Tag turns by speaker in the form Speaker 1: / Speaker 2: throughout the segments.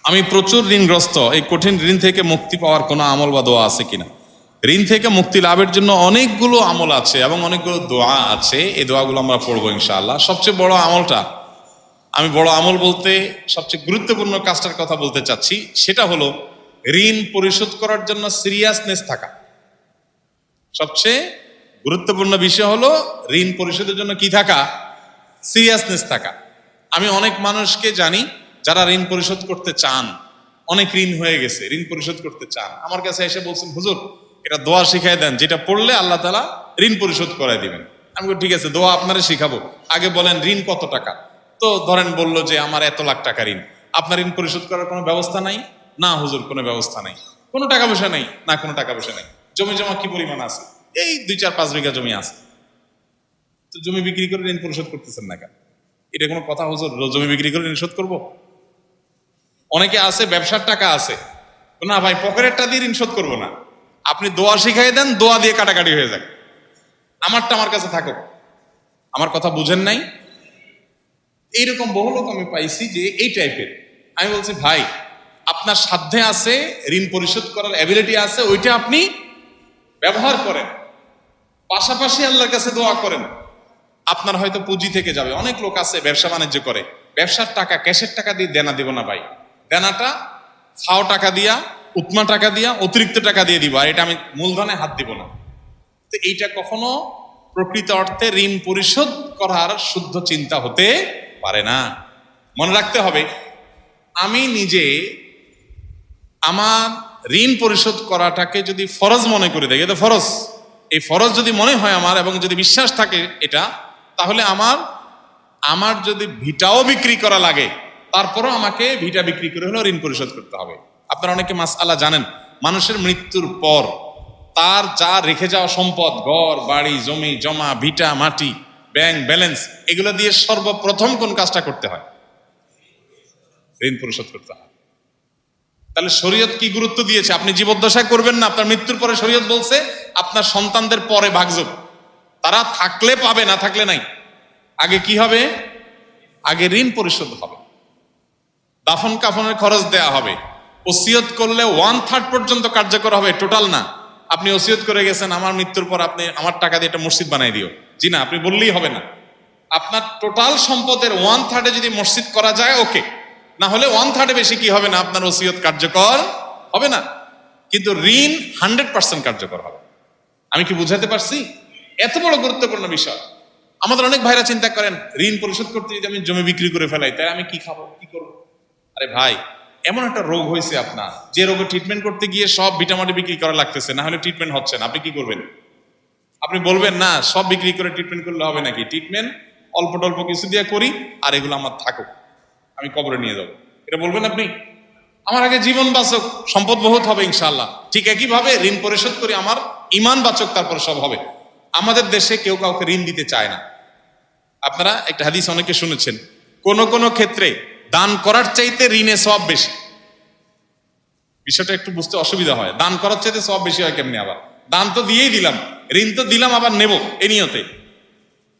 Speaker 1: আমি প্রচুর ঋণগ্রস্ত, এই কঠিন ঋণ থেকে মুক্তি পাওয়ার কোনো আমল বা দোয়া আছে কিনা? ঋণ থেকে মুক্তি লাভের জন্য অনেকগুলো আমল আছে এবং অনেকগুলো দোয়া আছে। এই দোয়াগুলো আমরা পড়বো ইনশাআল্লাহ। সবচেয়ে বড় আমলটা, আমি বড় আমল বলতে সবচেয়ে গুরুত্বপূর্ণ কাজটার কথা বলতে চাচ্ছি, সেটা হলো ঋণ পরিশোধ করার জন্য সিরিয়াসনেস থাকা। সবচেয়ে গুরুত্বপূর্ণ বিষয় হলো ঋণ পরিশোধের জন্য কি থাকা? সিরিয়াসনেস থাকা। আমি অনেক মানুষকে জানি যারা ঋণ পরিশোধ করতে চান, অনেক ঋণ হয়ে গেছে, ঋণ পরিশোধ করতে চান, আমার কাছে এসে বলছেন, হুজুর এটা দোয়া শিখাই দেন, যেটা পড়লে আল্লাহ তাআলা ঋণ পরিশোধ করাই দিবেন। আমি বলি ঠিক আছে, দোয়া আপনারা শিখাবো, আগে বলেন ঋণ কত টাকা। তো ধরেন বললো যে আমার এত লাখ টাকা ঋণ, আপনার ঋণ পরিশোধ করার কোনো ব্যবস্থা নাই? না হুজুর, কোনো ব্যবস্থা নাই। কোনো টাকা পয়সা নেই? না, কোনো টাকা পয়সা নেই। জমি জমা কি পরিমাণ আছে? এই 2-4-5 বিঘা জমি আছে। তো জমি বিক্রি করে ঋণ পরিশোধ করতেছেন না কেন? এটা কোনো কথা হুজুর, জমি বিক্রি করে ঋণ শোধ করবো? অনেকে আছে ব্যবসার টাকা আছে, না ভাই পকেটেরটা দিয়ে ঋণ শোধ করবো না। আপনি দোয়া শিখাই দেন, দোয়া দিয়ে কাটাকাটি হয়ে যাক, আমারটা আমার কাছে থাকুক। আমার কথা বুঝেন নাই? এইরকম বহু লোক আমি পাইছি যে এই টাইপের। আমি বলছি ভাই, আপনার সাধ্যে আছে, ঋণ পরিশোধ করার অ্যাবিলিটি আছে, ওইটা আপনি ব্যবহার করেন, পাশাপাশি আল্লাহর কাছে দোয়া করেন। আপনার হয়তো পুঁজি থেকে যাবে। অনেক লোক আছে ব্যবসা বাণিজ্য করে, ব্যবসার টাকা ক্যাশের টাকা দিয়ে দেনা দিব না ভাই, দেনাটা ফাও টাকা দিয়া, উৎমা টাকা দিয়া, অতিরিক্ত টাকা দিয়ে দিব, আর এটা আমি মূলধনে হাত দিব না। তো এইটা কখনো প্রকৃত অর্থে ঋণ পরিশোধ করার শুদ্ধ চিন্তা হতে পারে না। মনে রাখতে হবে, আমি নিজে আমার ঋণ পরিশোধ করাটাকে যদি ফরজ মনে করে দেখি, এটা ফরজ, এই ফরজ যদি মনে হয় আমার এবং যদি বিশ্বাস থাকে এটা, তাহলে আমার যদি ভিটাও বিক্রি করা লাগে, তারপরও আমাকে ভিটা বিক্রি করে হলেও ঋণ পরিশোধ করতে হবে। আপনারা অনেকে মাসআলা জানেন, মানুষের মৃত্যুর পর তার যা রেখে যাওয়া সম্পদ, ঘর বাড়ি জমি জমা ভিটা মাটি ব্যাংক ব্যালেন্স, এগুলো দিয়ে সর্বপ্রথম কোন কাজটা করতে হয়? ঋণ পরিশোধ করতে হয়। তাহলে শরীয়ত কি গুরুত্ব দিয়েছে? আপনি জীবদ্দশায় করবেন না, আপনার মৃত্যুর পরে শরীয়ত বলছে আপনার সন্তানদের পরে ভাগযোগ, তারা থাকলে পাবে, না থাকলে নাই। আগে কি হবে? আগে ঋণ পরিশোধ হবে, দাফন কাফনের খরচ দেয়া হবে, ওসিয়ত করলে 1/3 পর্যন্ত কার্যকর হবে, টোটাল না। আপনি ওসিয়ত করে গেছেন আমার মৃত্যুর পর আপনি আমার টাকা দিয়ে একটা মসজিদ বানাই দিও, জি না, আপনি বললেই হবে না। আপনার টোটাল সম্পদের 1/3 যদি মসজিদ করা যায় ওকে, না হলে 1/3 বেশি কি হবে না, আপনার ওসিয়ত কার্যকর হবে না। কিন্তু ঋণ 100% কার্যকর হবে। আমি কি বুঝাতে পারছি? এত বড় গুরুত্বপূর্ণ বিষয়। আমাদের অনেক ভাইরা চিন্তা করেন ঋণ পরিশোধ করতে যদি আমি জমি বিক্রি করে ফেলাই, তাই আমি কি খাবো, কি করবো? আরে ভাই, এমন একটা রোগ হয়েছে আপনার, যে রোগে ট্রিটমেন্ট করতে গিয়ে সব ভিটামাটি বিক্রি করা লাগতেছে, না হলে ট্রিটমেন্ট হচ্ছে না, আপনি কি করবেন? আপনি বলবেন না সব বিক্রি করে ট্রিটমেন্ট করলে হবে নাকি, ট্রিটমেন্ট অল্প টল্প কিছু দিয়ে করি, আর এগুলো আমার থাকুক, আমি কবরে নিয়ে যাবো, এটা বলবেন আপনি? আমার আগে জীবন বাঁচক, সম্পদ বহুত হবে ইনশাআল্লাহ। ঠিক একইভাবে ঋণ পরিশোধ করি, আমার ইমান বাঁচক, তারপর সব হবে। আমাদের দেশে কেউ কাউকে ঋণ দিতে চায় না। আপনারা একটা হাদিস অনেকে শুনেছেন, কোন কোন ক্ষেত্রে দান করার চাইতে ঋণে সওয়াব বেশি। বিষয়টা একটু বুঝতে অসুবিধা হয়, দান করার চাইতে সওয়াব বেশি হয় কেমনি? আবার দান তো দিয়েই দিলাম, ঋণ তো দিলাম আবার নেব এই নিয়তে,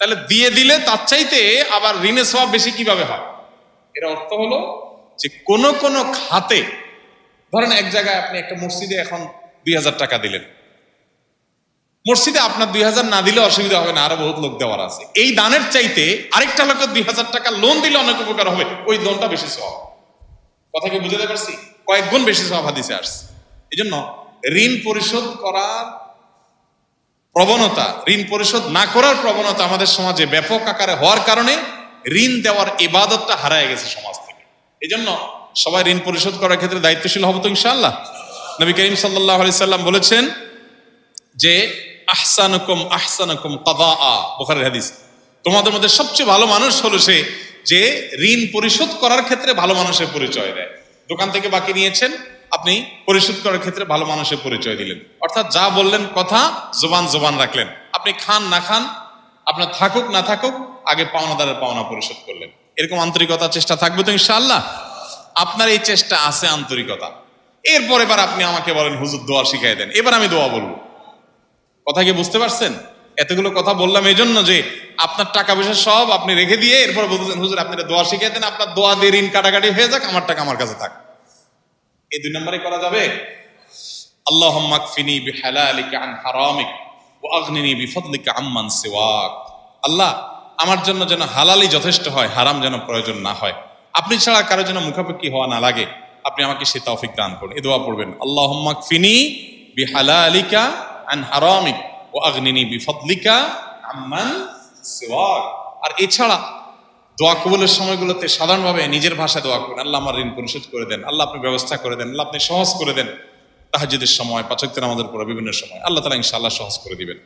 Speaker 1: তাহলে দিয়ে দিলে তার চাইতে আবার ঋণে সওয়াব বেশি কিভাবে হয়? এর অর্থ হলো যে কোন কোন খাতে, ধরেন এক জায়গায় আপনি একটা মসজিদে এখন 2000 টাকা দিলেন, মসজিদে আপনার 2000 না দিলে অসুবিধা হবে না, আরো বহুত লোক দেওয়ার আছে, এই দানের চাইতে আরেকটা লোক 2000 টাকা লোন দিলে অনেক উপকার হবে, ওই লোনটা বেশি সওয়াব। কথা কি বুঝতে পারছি? কয়েক গুণ বেশি সওয়াব হাদিসে আসছে। এই জন্য ঋণ পরিশোধ করার প্রবণতা, ঋণ পরিশোধ না করার প্রবণতা আমাদের সমাজে ব্যাপক আকারে হওয়ার কারণে ঋণ দেওয়ার ইবাদতটা হারায় গেছে সমাজ থেকে। এই জন্য সবাই ঋণ পরিশোধ করার ক্ষেত্রে দায়িত্বশীল হব তো ইনশাআল্লাহ। নবী করিম সাল্লাল্লাহু আলাইহি সাল্লাম বলেছেন যে আহসানুকুম আহসানুকুম কাদাআ, বুখারীর হাদিস, তোমাদের মধ্যে সবচেয়ে ভালো মানুষ হলো সে যে ঋণ পরিশোধ করার ক্ষেত্রে ভালো মানুষের পরিচয় দেয়। দোকান থেকে বাকি নিয়েছেন, আপনি পরিশোধ করার ক্ষেত্রে ভালো মানুষের পরিচয় দিলেন, অর্থাৎ যা বললেন কথা জবান রাখলেন। আপনি খান না খান, আপনার থাকুক না থাকুক, আগে পাওনাদারের পাওনা পরিশোধ করলেন। এরকম আন্তরিকতার চেষ্টা থাকবে তো ইনশাআল্লাহ? আপনার এই চেষ্টা আছে, আন্তরিকতা। এরপর এবার আপনি আমাকে বলেন হুজুর দোয়া শিখাই দেন, এবার আমি দোয়া বলবো। কথা কি বুঝতে পারছেন? এতগুলো কথা বললাম এই জন্য যে আপনার টাকা পয়সা সব আপনি রেখে দিয়ে এরপর বলতেছেন হুজুর আপনি দোয়া শিখিয়ে দেন, আপনার দোয়া দিয়ে ঋণ কাটাকাটি হয়ে যাক, আমার টাকা আমার কাছে থাক। এই 2 নম্বরে করা যাবে। আল্লাহুম্মা কফিনি বিহালালিকা আন হারামিক ওয়া আগনিনি বিফদলিকা আম্মান সিওয়াক। আল্লাহ, আমার জন্য যেন হালালি যথেষ্ট হয়, হারাম যেন প্রয়োজন না হয়, আপনি ছাড়া কারো যেন মুখাপেক্ষী হওয়া না লাগে, আপনি আমাকে সে তৌফিক দান করুন। এই দোয়া পড়বেন, আল্লাহুম্মা কফিনি বিহালালিকা আন হারামিক ওয়া আগনিনি বিফদলিকা আম্মান সিওয়াক। আর এছাড়া দোয়া কবুলের সময়গুলোতে সাধারণভাবে নিজের ভাষায় দোয়া করবেন, আল্লাহ আমার ঋণ পরিশোধ করে দেন, আল্লাহ আপনি ব্যবস্থা করে দেন, আল্লাহ আপনি সহজ করে দেন। তাহাজ্জুদের সময়, 5 ওয়াক্ত নামাজের পরে বিভিন্ন সময় আল্লাহ তাআলা ইনশাআল্লাহ সহজ করে দিবেন।